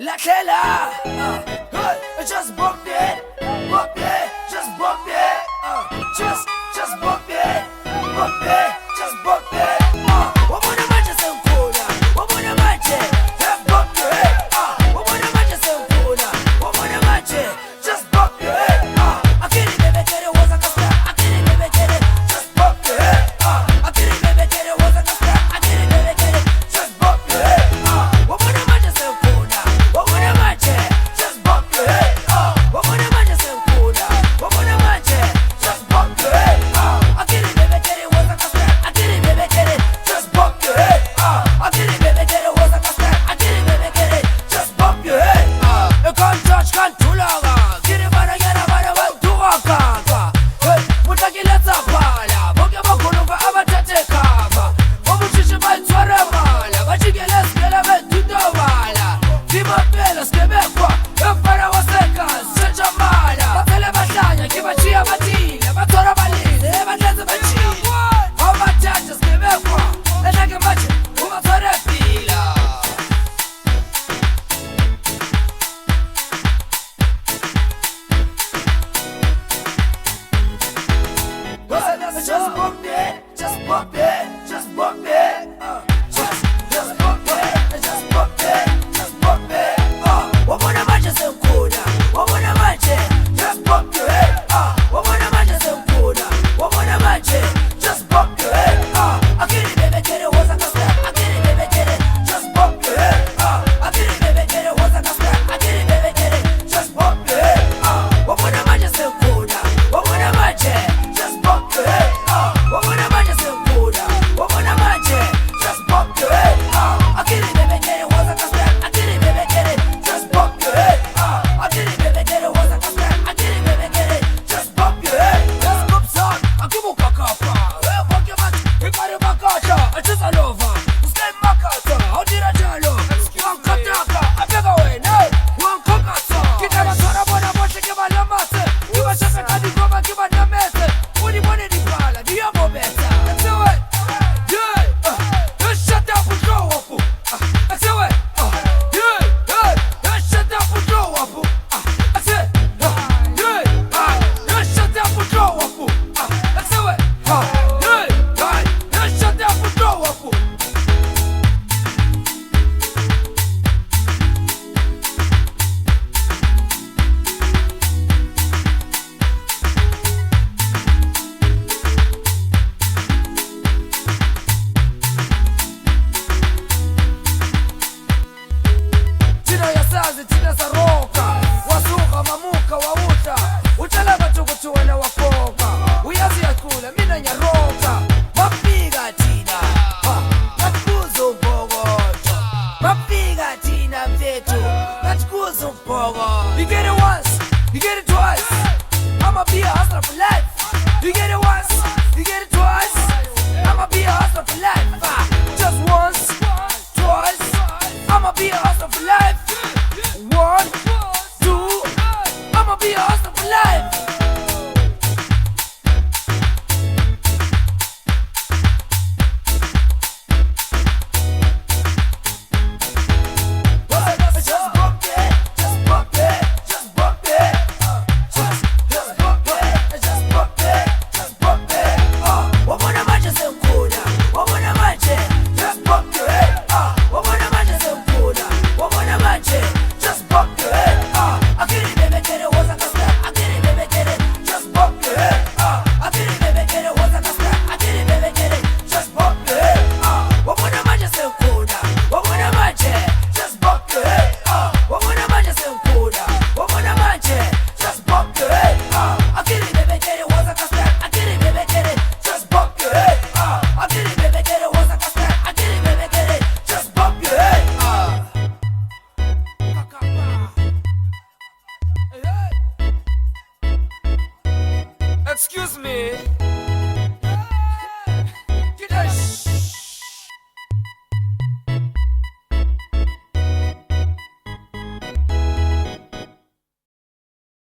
like hella. Just bump it, just bump it, just bump it, just bump it. Wabona manje senkuna, wabona manje, just bump it. Wabona manje senkuna, wabona manje, just bump it. Akili bebe kere waza kasta, akili bebe kere, just bump it. Akili bebe kere waza kasta, akili bebe kere, just bump it. Wabona manje senkuna, wabona manje, just bump it. Wabona manje senkuna, wabona manje, just bump it. Akili bebe kere waza kasta, akili bebe kere, just bump it. Akili bebe kere waza kasta, akili bebe kere, just bump it. You can't touch, can't do longer. Get it bana, get it bana, what do I can't? Hey, mutaki let's up, pala. Boke bakulu ba abatete kava. Omuchichi ba itware mala. Bachige let's get a bit to the wala. Viva pela, skebe kwa. Efara waseka, secha mala. Batele batanya, kiba chia batile. Batora balile, bateze bachile. Oma chacha, skebe kwa. Enake machi, umatore pila. Just bump it, just bump it, just bump it. Just bump it, just bump it, just bump it. Wabona manje senkuna, wabona manje, just bump it. Wabona manje senkuna, wabona manje, just bump it. Akili bebe kere waza kasta, akili bebe kere, just bump it. Akili bebe kere waza kasta, akili bebe kere, just bump it. Wabona manje senkuna, wabona manje, just bump it. Wabona manje senkuna, wabona manje, just bump it. Akili bebe kere waza kasta, akili bebe kere, just bump it. Akili bebe kere waza kasta, akili bebe kere, just bump it. Just bump son, akimu kakapa. Boke mat, ikare bakacha, just alova. Uskai makata, odira jalo. Wankataka, apega wena, wankakata. Kita basora bona boche kiba lamate. Kiba shefe kadi goma kiba namete. Uni mone di pala, di amo beta. That's the way. Yeah, shut down for show up. That's the way. Yeah, shut down for show up. That's it. Yeah, shut down for show up. That's the way. Yeah, shut down for show up. Tina ya sazi, tina za roka. Wasuka, mamuka, wauta. Uchalaba tukutuwe na wakoka. Uyazi ya kule, mina nyaroka. Mapiga tina, natukuzo mpogoto. Mapiga tina mvetu, natukuzo mpogoto. You get it once, you get it twice. I'ma be a hustler for life. You get it once, you get it twice. I'ma be a hustler for life. Just once, twice. I'ma be a hustler for life. 1, 2. I'ma be a hustler for life. Just bump it, just bump it, just bump it. Just bump it, just bump it, just bump it. Wabona manje senkuna, wabona manje, just bump it. Wabona manje senkuna, wabona manje, just bump it. Akili bebe kere waza kasta, akili bebe kere, just bump it. Akili bebe kere waza kasta, akili bebe kere, just bump it. Wabona manje senkuna, wabona manje, just bump it. Wabona manje senkuna, wabona manje, just bump it. Akili bebe kere waza kasta, akili bebe kere, just bump it. Akili bebe kere waza kasta, akili bebe kere, just bump it. Excuse me.